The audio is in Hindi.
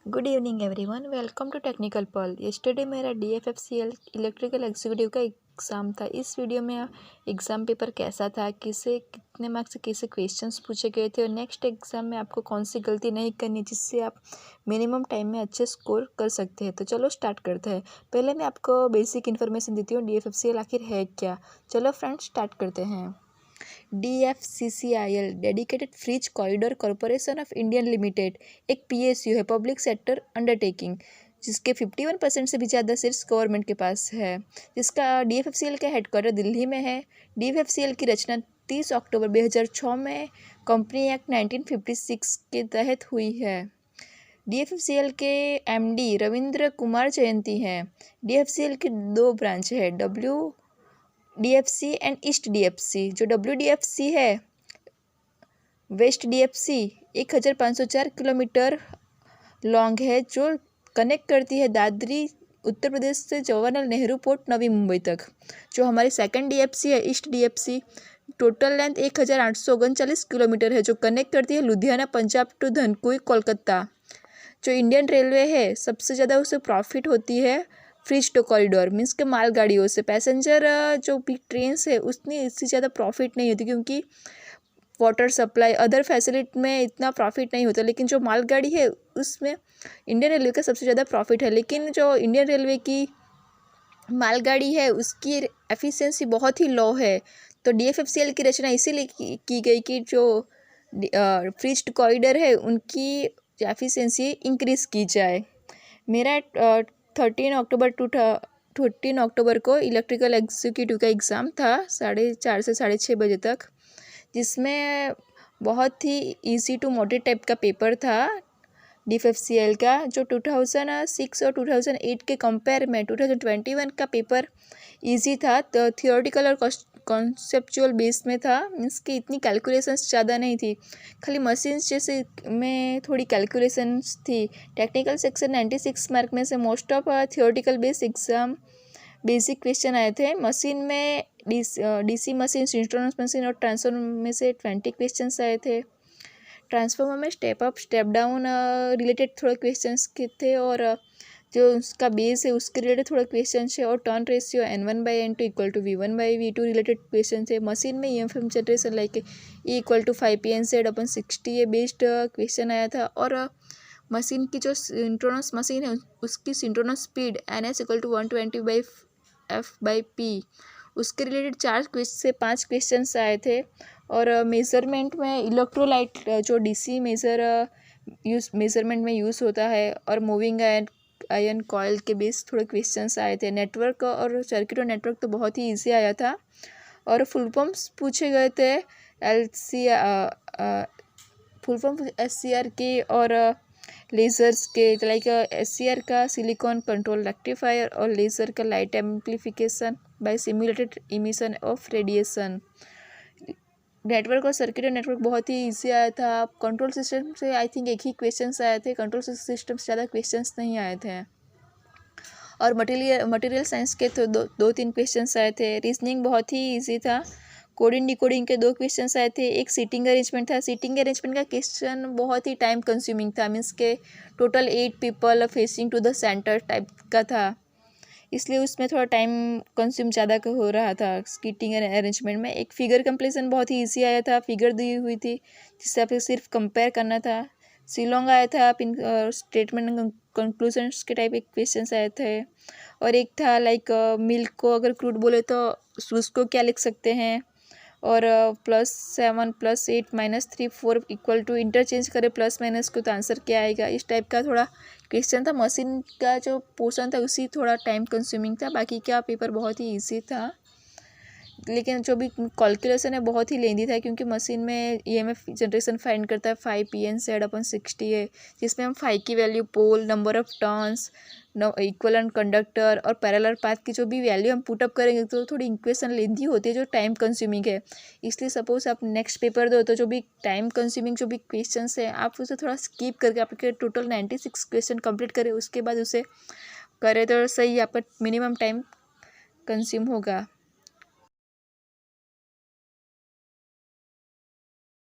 Good evening everyone, welcome to technical pearl. Yesterday मेरा DFFCL इलेक्ट्रिकल एग्जीक्यूटिव का एग्ज़ाम था। इस वीडियो में एग्ज़ाम पेपर कैसा था, किसे कितने मार्क्स से कैसे क्वेश्चंस पूछे गए थे और नेक्स्ट एग्ज़ाम में आपको कौन सी गलती नहीं करनी जिससे आप मिनिमम टाइम में अच्छे स्कोर कर सकते हैं। तो चलो स्टार्ट करते हैं। पहले मैं आपको बेसिक इन्फॉर्मेशन देती हूँ DFFCL आखिर है क्या। चलो फ्रेंड्स स्टार्ट करते हैं। DFCCIL dedicated freight corridor corporation of Indian limited एक PSU है, पब्लिक सेक्टर अंडरटेकिंग, जिसके 51% से भी ज़्यादा सीट्स गवर्नमेंट के पास है। जिसका DFFCL का हेडक्वार्टर दिल्ली में है। DFFCL की रचना 30 अक्टूबर 2006 में कंपनी एक्ट 1956 के तहत हुई है। DFCL के MD रविंद्र कुमार जयंती हैं। DFCL की दो ब्रांच है, DFC एंड ईस्ट DFC। जो WDFC है, वेस्ट DFC 1504 किलोमीटर लॉन्ग है, जो कनेक्ट करती है दादरी उत्तर प्रदेश से जवाहरलाल नेहरू पोर्ट नवी मुंबई तक। जो हमारी सेकंड DFC है, east DFC, total length 1839 kilometre है, जो कनेक्ट करती है लुधियाना पंजाब टू धनकुई कोलकाता। जो इंडियन रेलवे है, सबसे ज़्यादा उसे प्रॉफिट होती है फ्रीज टू कॉरिडोर मीन्स के मालगाड़ियों से। पैसेंजर जो भी ट्रेन है उसमें इससे ज़्यादा प्रॉफिट नहीं होती, क्योंकि वाटर सप्लाई अदर फैसिलिटी में इतना प्रॉफिट नहीं होता। लेकिन जो मालगाड़ी है उसमें इंडियन रेलवे का सबसे ज़्यादा प्रॉफिट है। लेकिन जो इंडियन रेलवे की मालगाड़ी है उसकी एफिशिएंसी बहुत ही लो है। तो DFFCL की रचना इसीलिए की गई कि जो फ्रीज टू कॉरिडोर है उनकी एफिशिएंसी इंक्रीज़ की जाए। मेरा 13 अक्टूबर को इलेक्ट्रिकल एग्जीक्यूटिव का एग्ज़ाम था 4:30 से 6:30 बजे तक, जिसमें बहुत ही इजी टू मॉडरेट टाइप का पेपर था DFFCL का। जो 2006 और 2008 के कंपेयर में 2021 का पेपर इजी था। तो थियोरेटिकल और कॉन्सेप्चुअल बेस में था, मीन्स कि इतनी कैलकुलेशंस ज़्यादा नहीं थी, खाली मशीन्स जैसे में थोड़ी कैलकुलेशंस थी। टेक्निकल सेक्शन 96 मार्क में से most of theoretical base exam basic question आए थे। मशीन में DC मशीन, सिंक्रोनस मशीन और ट्रांसफॉर्मर में से 20 क्वेश्चंस आए थे। ट्रांसफॉर्मर में step up step down related थोड़े क्वेश्चंस के थे, और जो उसका बेस है उसके रिलेटेड थोड़े क्वेश्चन है, और turn ratio N1/N2 = V1/V2 related question थे। मशीन में EMF generation like E = 5PN/60 ये बेस्ड क्वेश्चन आया था। और मशीन की जो सिंक्रोनस मशीन है उसकी सिंक्रोनस स्पीड NS = 120/F/P, उसके रिलेटेड 4 से 5 क्वेश्चंस आए थे। और मेज़रमेंट में इलेक्ट्रोलाइट जो DC मेज़रमेंट में यूज़ होता है, और मूविंग आयन कॉयल के बेस थोड़े क्वेश्चंस आए थे। नेटवर्क और सर्किट और नेटवर्क तो बहुत ही ईजी आया था। और फुल फॉर्म्स पूछे गए थे, फुल फॉर्म SCR के और लेज़र्स के, लाइक SCR का सिलिकॉन कंट्रोल रेक्टिफायर और लेज़र का light amplification by simulated emission of radiation. Network और सर्किट नेटवर्क बहुत ही इजी आया था। कंट्रोल सिस्टम से आई थिंक एक ही क्वेश्चंस आए थे, कंट्रोल सिस्टम से ज़्यादा क्वेश्चंस नहीं आए थे। और मटेरियल साइंस के तो दो तीन क्वेश्चंस आए थे। रीजनिंग बहुत ही इजी था। कोडिंग डिकोडिंग के 2 क्वेश्चंस आए थे। एक सीटिंग अरेंजमेंट था। सीटिंग अरेंजमेंट का क्वेश्चन बहुत ही टाइम कंज्यूमिंग था, मीन्स के total 8 people facing to the centre type का था, इसलिए उसमें थोड़ा टाइम कंज्यूम ज़्यादा हो रहा था। सीटिंग अरेंजमेंट में एक फिगर कंप्लीसन बहुत ही इजी आया था, फिगर दी हुई थी जिससे आपको सिर्फ कंपेयर करना था। शिलोंग आया था, पिन स्टेटमेंट कंक्लूजन्स के टाइप एक क्वेश्चन आए थे। और एक था लाइक मिल्क को अगर क्रूड बोले तो उसको क्या लिख सकते हैं, और +7 +8 -3 4 = इंटरचेंज करें प्लस माइनस को तो आंसर क्या आएगा, इस टाइप का थोड़ा क्वेश्चन था। मशीन का जो पोर्शन था उसी थोड़ा टाइम कंज्यूमिंग था, बाकी का पेपर बहुत ही इजी था। लेकिन जो भी कैलकुलेशन है बहुत ही लेंदी था, क्योंकि मशीन में EMF जनरेशन फाइंड करता है 5PN/60 है, जिसमें हम 5 की value, pole, number of turns, equivalent conductor और पैरेलल पाथ की जो भी वैल्यू हम पुटअप करेंगे तो थोड़ी इक्वेशन लेंदी होती है जो टाइम कंज्यूमिंग है। इसलिए सपोज आप नेक्स्ट पेपर दो तो जो भी टाइम कंज्यूमिंग जो भी क्वेश्चन है आप उसे थोड़ा स्किप करके आपके टोटल 96 क्वेश्चन कंप्लीट करें, उसके बाद उसे करें तो सही आपका मिनिमम टाइम कंज्यूम होगा।